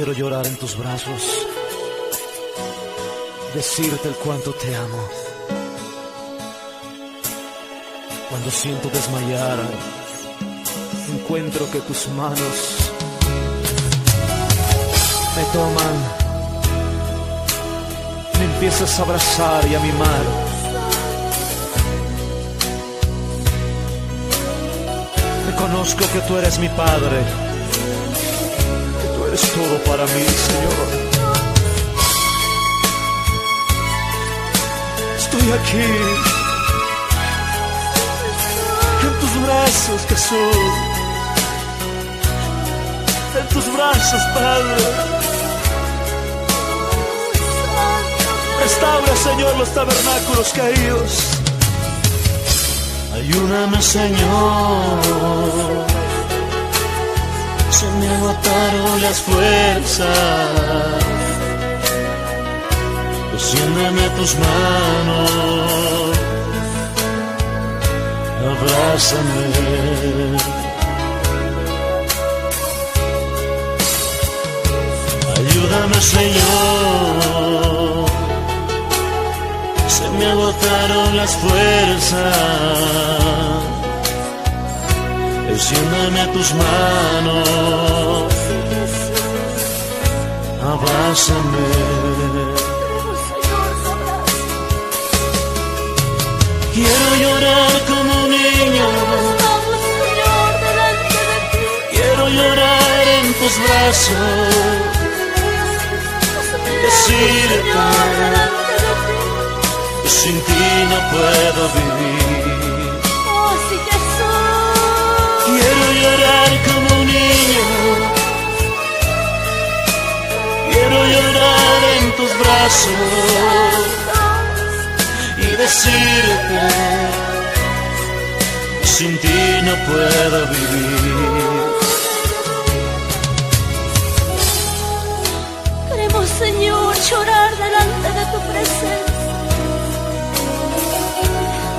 Quiero llorar en tus brazos, decirte el cuánto te amo. Cuando siento desmayar, encuentro que tus manos me toman, me empiezas a abrazar y a mimar. Reconozco que tú eres mi Padre, que tú eres todo para mí, Señor. Estoy aquí, en tus brazos, Jesús, en tus brazos, Padre. Restaura, Señor, los tabernáculos caídos. Ayúdame, Señor, se me agotaron las fuerzas. Extiéndeme tus manos, abrázame. Ayúdame, Señor, se me agotaron las fuerzas. Extiéndeme tus manos, abrázame. Quiero llorar como un niño, quiero llorar en tus brazos, decirte que sin ti no puedo vivir. Quiero llorar como un niño, quiero llorar en tus brazos y decirte, sin ti no puedo vivir. Queremos, Señor, llorar delante de tu presencia.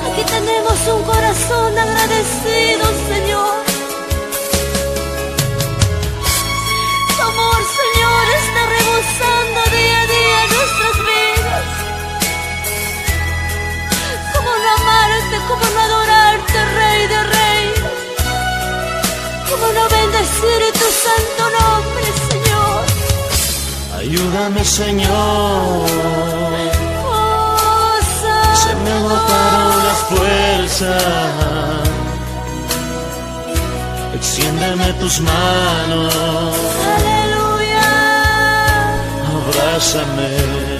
Aquí tenemos un corazón agradecido, Señor. Tu amor, Señor, está rebosando día a día en nuestras vidas. ¿Cómo no amarte, cómo no adorarte, Rey de Reyes? ¿Cómo no bendecir tu santo nombre, Señor? Ayúdame, Señor, se me agotaron las fuerzas. Extiéndeme tus manos, Aleluya. abrázame.